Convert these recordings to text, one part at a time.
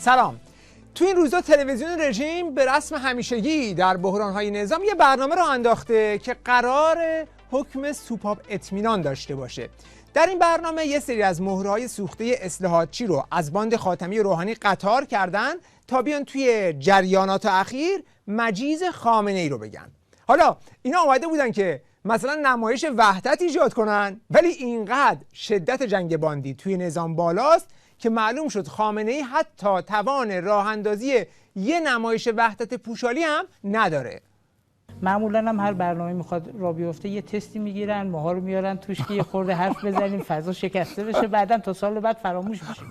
سلام. تو این روزا تلویزیون رژیم به رسم همیشگی در بحران‌های نظام یه برنامه رو انداخته که قرار حکم سوپاپ اطمینان داشته باشه. در این برنامه یه سری از مهرهای سوخته اصلاحاتچی رو از باند خاتمی روحانی قطار کردن تا بیان توی جریانات اخیر مجیز خامنه‌ای رو بگن. حالا اینا اومده بودن که مثلا نمایش وحدت ایجاد کنن، ولی اینقدر شدت جنگ باندی توی نظام بالاست که معلوم شد خامنه‌ای حتی توان راه اندازی یه نمایش وحدت پوشالی هم نداره. معمولا هم هر برنامه میخواد راه بیفته یه تستی میگیرن، ماها رو میارن توش که یه خورده حرف بزنیم فضا شکسته بشه، بعداً تا سال بعد فراموش میشه.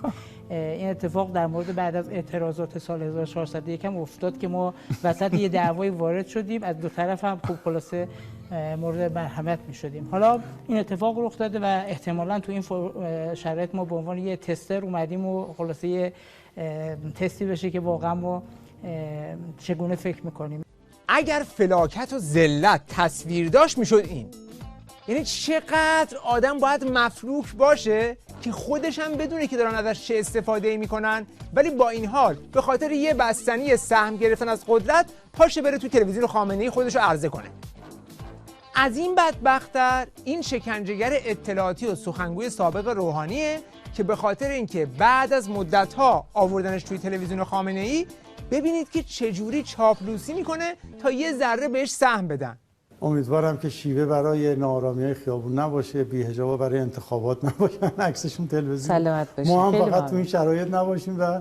این اتفاق در مورد بعد از اعتراضات سال 1401 هم افتاد که ما وسط یه دعوای وارد شدیم، از دو طرف هم خوب خلاصه مورد مرحمت میشدیم. حالا این اتفاق رخ داده و احتمالاً تو این شرایط ما به عنوان یه تستر اومدیم و خلاصه یه تستی بشه که واقعا ما چگونه فکر میکنیم. اگر فلاکت و ذلت تصویر داشت میشد این. یعنی چقدر آدم باید مفلوک باشه که خودش هم بدونه که دارن ازش چه استفاده میکنن، ولی با این حال به خاطر یه بستنی سهم گرفتن از قدرت پاشه بره تو تلویزیون خامنه‌ای خودش رو عرضه کنه. از این بدبخت‌تر این شکنجهگر اطلاعاتی و سخنگوی سابق روحانیه که به خاطر اینکه بعد از مدت‌ها آوردنش توی تلویزیون خامنه‌ای ببینید که چجوری چاپلوسی میکنه تا یه ذره بهش سهم بدن. امیدوارم که شیوه برای ناآرامی‌های خیابون نباشه، بی‌حجابا برای انتخابات نباشن، عکسشون تلویزیون. سلامت باشید. ما هم فقط تو این شرایط نباشیم و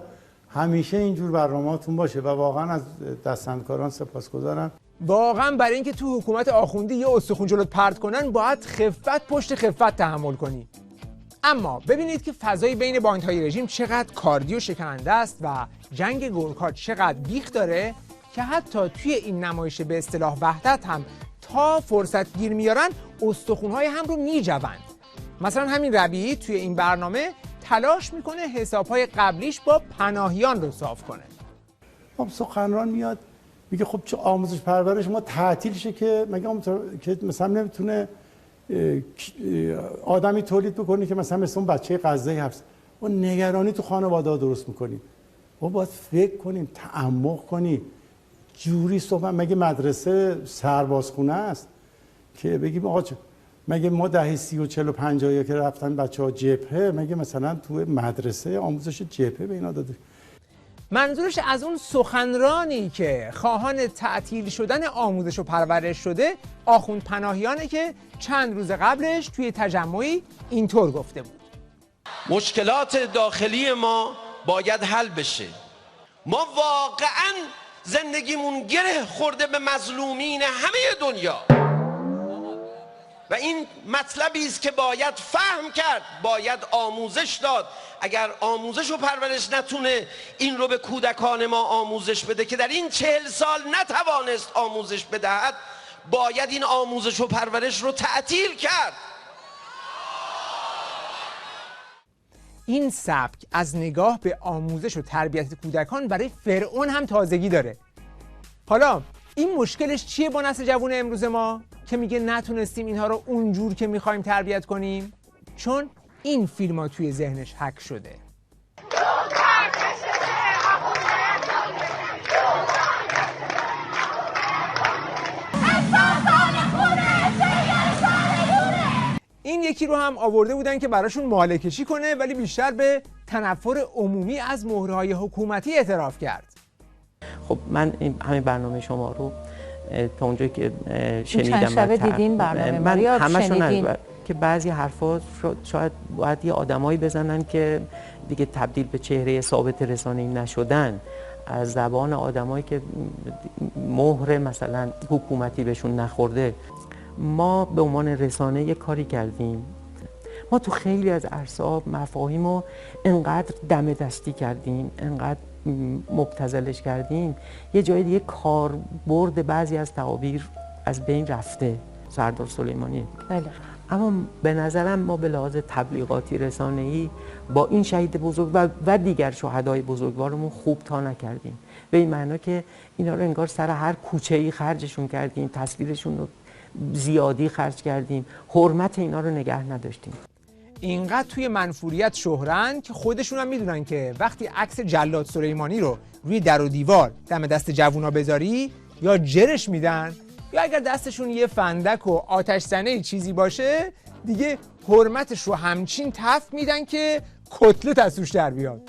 همیشه اینجور برنامه‌تون باشه و واقعا از دستندکاران سپاسگزارم. واقعا برای اینکه تو حکومت آخوندی یه استخوان جلوت پرت کنن باید خفت پشت خفت تحمل کنی. اما ببینید که فضای بین باندهای رژیم چقدر کاردی و شکننده است و جنگ گورکا چقدر بیخ داره که حتی توی این نمایش به اصطلاح وحدت هم تا فرصت گیر میارن استخونهای هم رو میجوند. مثلا همین ربیعی توی این برنامه تلاش میکنه حسابهای قبلیش با پناهیان رو صاف کنه. خب سخنران میاد میگه خب چه آموزش پرورش ما تعطیل شه که مگه که مثلا نمیتونه آدمی تولید بکنی که مثلا مثل اون بچه غزه‌ای هست و نگرانی تو خانواده درست میکنیم. ما باید فکر کنیم، تعمق کنیم، جوری صحبت. مگه مدرسه سربازخونه است که بگیم آقا مگه ما دهه 30 و 40 و 50 که رفتن بچه‌ها جبهه، مگه مثلا تو مدرسه آموزش جبهه به اینا داده؟ منظورش از اون سخنرانی که خواهان تعطیل شدن آموزش و پرورش شده آخوند پناهیانه که چند روز قبلش توی تجمعی اینطور گفته بود: مشکلات داخلی ما باید حل بشه. ما واقعا زندگیمون گره خورده به مظلومین همه دنیا و این مطلبی است که باید فهم کرد، باید آموزش داد. اگر آموزش و پرورش نتونه این رو به کودکان ما آموزش بده که در این 40 سال نتوانست آموزش بدهد، باید این آموزش و پرورش رو تعطیل کرد. این سبک از نگاه به آموزش و تربیت کودکان برای فرعون هم تازگی داره. حالا این مشکلش چیه با نسل جوان امروز ما که میگه نتونستیم اینها رو اونجور که میخوایم تربیت کنیم؟ چون این فیلم ها توی ذهنش هک شده. این یکی رو هم آورده بودن که براشون ماله کشی کنه، ولی بیشتر به تنفر عمومی از مهرهای حکومتی اعتراف کرد. خب من همین برنامه شما رو تا اونجایی که شنیدم چند شبه دیدین برنامه من همشون که بعضی حرفا شاید باید یه آدمایی بزنن که دیگه تبدیل به چهره ثابت رسانه‌ای نشدن، از زبان آدمایی که مهر مثلا حکومتی بهشون نخورده. ما به عنوان رسانه یه کاری کردیم، ما تو خیلی از عرصه‌ها مفاهیم رو انقدر دم دستی کردیم، انقدر مبتذلش کردیم، یه جای دیگه کاربرد بعضی از تعابیر از بین رفته. سردار سلیمانی. بله. اما به نظرم ما به لحاظ تبلیغاتی رسانه‌ای با این شهید بزرگ و دیگر شهدای بزرگوارمون خوب تا نکردیم، به این معنا که اینا رو انگار سر هر کوچه‌ای خرجشون کردیم، تصویرشون رو زیادی خرج کردیم، حرمت اینا رو نگه نداشتیم. اینقدر توی منفوریت شهرن که خودشون هم میدونن که وقتی عکس جلاد سلیمانی رو روی در و دیوار دم دست جوونا بذاری یا جرش میدن یا اگر دستشون یه فندک و آتش زنه چیزی باشه دیگه حرمتش رو همچین تف میدن که کتلت از توش در بیاد.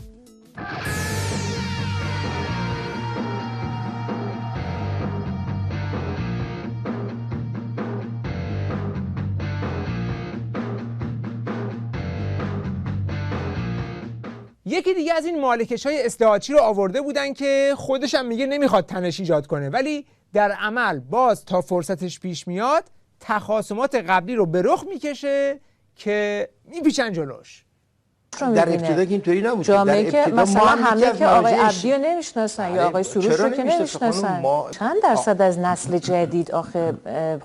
یکی دیگه از این مالکش‌های اصلاحاتچی رو آورده بودن که خودش هم میگه نمیخواد تنش ایجاد کنه، ولی در عمل باز تا فرصتش پیش میاد تخاصمات قبلی رو به رخ میکشه که میپیچن جلوش. در ابتدا که اینطوری نبود. جامعه که مثلا همه که آقای عبدی رو نمیشناسن یا آقای سروش رو که نمیشناسن. چند درصد از نسل جدید آخه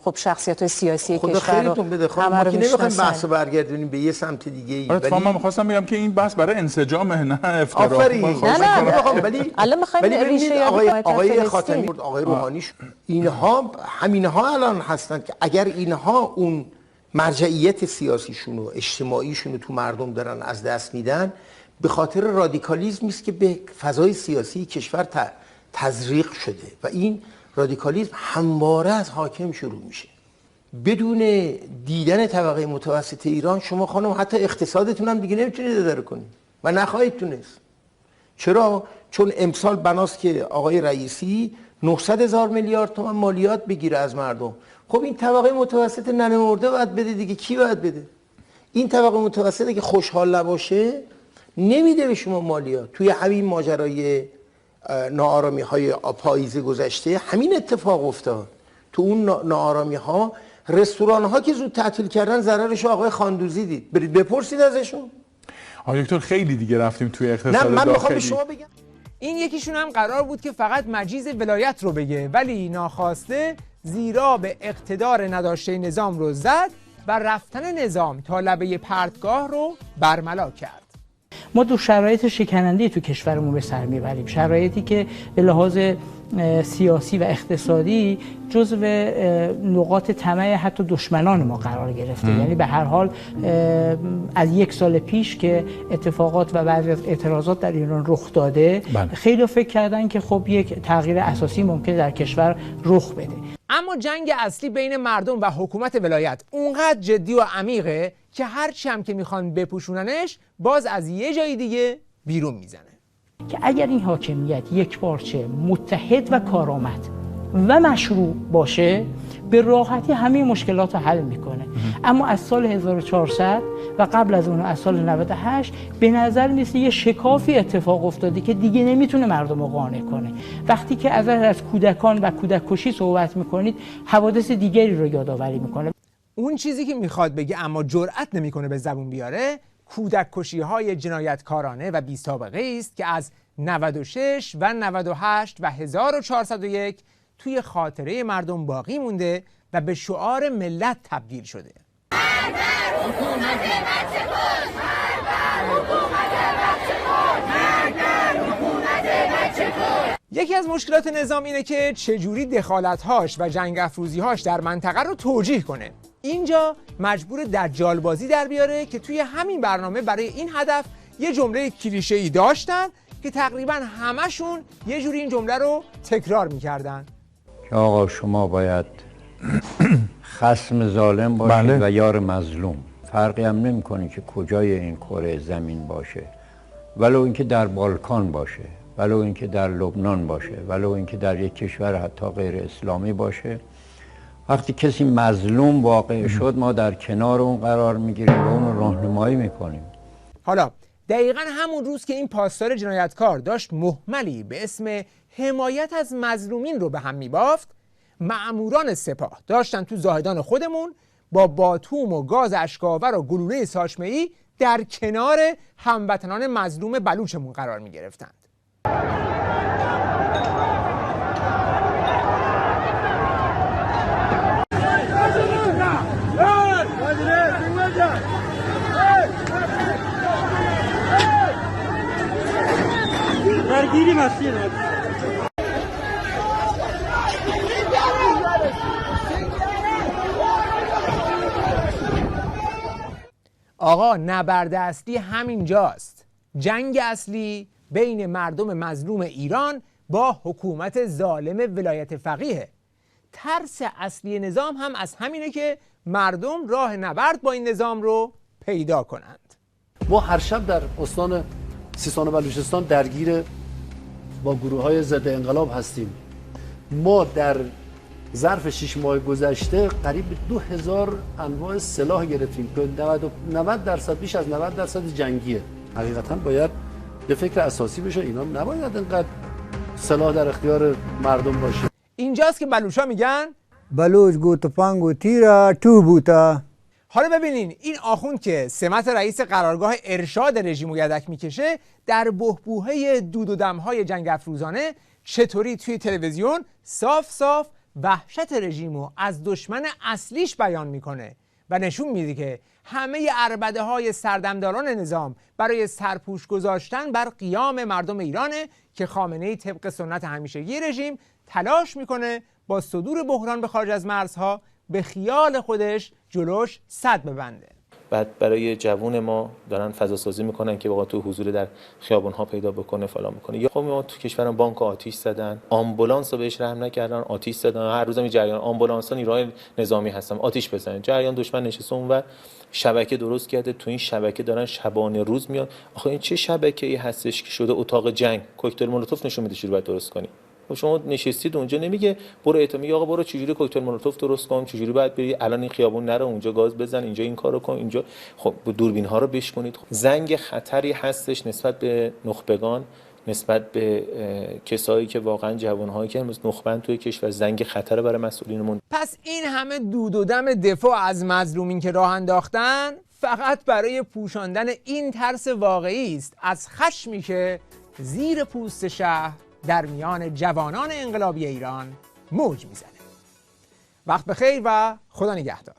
خب شخصیت‌های سیاسی کشور رو خیلیتون بده خب ما که نمیخوایم بحث برگردونیم به یه سمت دیگه ای. ولی من می‌خواستم بگم که این بحث برای انسجامه نه افترا. ولی الان می‌خوایم ریشه آقای خاتمی آقای روحانی اینها همینها الان هستن که اگر اینها اون مرجعیت سیاسیشون و اجتماعیشون رو تو مردم دارن از دست میدن به خاطر رادیکالیسمی است که به فضای سیاسی کشور تزریق شده و این رادیکالیسم همواره از حاکم شروع میشه. بدون دیدن طبقه متوسط ایران شما خانم حتی اقتصادتون هم دیگه نمیتونید اداره کنید و نخواهید تونست. چرا؟ چون امسال بناست که آقای رئیسی 900,000 میلیارد تومان مالیات بگیره از مردم. خب این طبقه متوسط ننمرده باید بده دیگه. کی باید بده؟ این طبقه متوسطه که خوشحال نباشه نمیده به شما مالیات. توی همین ماجرای ناآرامی های پاییز گذشته همین اتفاق افتاد. تو اون ناآرامی ها رستوران ها که زود تعطیل کردن ضررش آقای خاندوزی دید. برید بپرسید ازشون. آقای دکتر خیلی دیگه رفتیم توی اقتصاد داخلی. نه من میخوام به شما بگم این یکیشون هم قرار بود که فقط مجیز ولایت رو بگه ولی ناخواسته زیرا به اقتدار نداشته نظام رو زد و رفتن نظام تا لبه پرتگاه رو برملا کرد. ما دو شرایط شکننده تو کشورمون به سر میبریم. شرایطی که به لحاظ سیاسی و اقتصادی جزو نقاط طمع حتی دشمنان ما قرار گرفته. یعنی به هر حال از یک سال پیش که اتفاقات و بعضی از اعتراضات در ایران رخ داده خیلی فکر کردن که خب یک تغییر اساسی ممکنه در کشور رخ بده. اما جنگ اصلی بین مردم و حکومت ولایت اونقدر جدی و عمیقه که هرچی هم که میخوان بپوشوننش باز از یه جای دیگه بیرون میزنه. که اگر این حاکمیت یک پارچه متحد و کارآمد و مشروع باشه به راحتی همه مشکلات رو حل میکنه. اما از سال 1400 و قبل از اون از سال 98 به نظر میسه یه شکافی اتفاق افتاده که دیگه نمیتونه مردم رو قانع کنه. وقتی که از کودکان و کودک کشی صحبت میکنید حوادث دیگری رو یادآوری میکنه. اون چیزی که میخواد بگه اما جرئت نمیکنه به زبون بیاره کودک کشی های جنایتکارانه و بی سابقه است که از 96 و 98 و 1401 توی خاطره مردم باقی مونده و به شعار ملت تبدیل شده. یکی از مشکلات نظام اینه که چجوری دخالت‌هاش و جنگ افروزی‌هاش در منطقه رو توجیه کنه. اینجا مجبور دجال بازی در بیاره که توی همین برنامه برای این هدف یه جمله کلیشه‌ای داشتن که تقریبا همشون یه جوری این جمله رو تکرار می‌کردن. آقا شما باید خصم ظالم باشید و یار مظلوم. فرقی هم نمی‌کنه که کجای این کره زمین باشه. ولو اینکه در بالکان باشه، ولو اینکه در لبنان باشه، ولو اینکه در یک کشور حتی غیر اسلامی باشه. وقتی کسی مظلوم واقع شد ما در کنار اون قرار میگیریم و اون رو راهنمایی میکنیم. حالا دقیقاً همون روز که این پاسدار جنایتکار داشت مهملی به اسم حمایت از مظلومین رو به هم میبافت، مأموران سپاه داشتن تو زاهدان خودمون با باتوم و گاز اشک‌آور و گلوله ساچمه‌ای در کنار هموطنان مظلوم بلوچمون قرار میگرفتند. آقا نبرد اصلی همینجاست. جنگ اصلی بین مردم مظلوم ایران با حکومت ظالم ولایت فقیه. ترس اصلی نظام هم از همینه که مردم راه نبرد با این نظام رو پیدا کنند. ما هر شب در استان سیستان و بلوچستان درگیر با گروه‌های ضد انقلاب هستیم. ما در ظرف 6 ماه گذشته قریب 2000 انواع سلاح گرفتیم که 90% بیش از 90% جنگیه. حقیقتا باید به فکر اساسی بشه، اینا نباید اینقدر سلاح در اختیار مردم باشه. اینجاست که بلوچا میگن بلوچ گو تفنگ و تیرا تو بوتا. حالا ببینین این آخوند که سمت رئیس قرارگاه ارشاد رژیم و یدک میکشه در بحبوحه دود و دمهای جنگ افروزانه چطوری توی تلویزیون صاف صاف وحشت رژیمو از دشمن اصلیش بیان میکنه و نشون میده که همه عربده های سردمداران نظام برای سرپوش گذاشتن بر قیام مردم ایرانه که خامنه‌ای طبق سنت همیشگی رژیم تلاش میکنه با صدور بحران به خارج از مرزها به خیال خودش جلوش سد ببنده. بعد برای جوون ما دارن فضا سازی میکنن که واقعا تو حضور در خیابون ها پیدا بکنه فلان میکنه. یا خب ما تو کشورم بانک آتش زدن، آمبولانس رو بهش رحم نکردن، آتش زدن. هر روزم جریان آمبولانس ها نیروهای نظامی هستن آتش بزنن. جریان دشمن نشسته اونور شبکه درست کرده، تو این شبکه دارن شبانه روز میان. آخه این چه شبکه‌ای هستش که شده اتاق جنگ؟ کوکتل مولوتوف نشون میده چجوری باید درست کنی. شما نشستید اونجا نمیگه برو میگه آقا برو چجوری کوکتل مولوتوف درست کن، چجوری باید بری الان این خیابون نرو، اونجا گاز بزن، اینجا این کارو کن، اینجا خب دوربین ها رو بشکنید. زنگ خطری هستش نسبت به نخبگان، نسبت به کسایی که واقعا جوانهایی که نخبن توی کشور، زنگ خطر برای مسئولینمون. پس این همه دود و دم دفاع از مظلومین که راه انداختن فقط برای پوشاندن این ترس واقعی است از خشمی که زیر پوست شهر در میان جوانان انقلابی ایران موج میزنه. وقت بخیر و خدا نگهدار.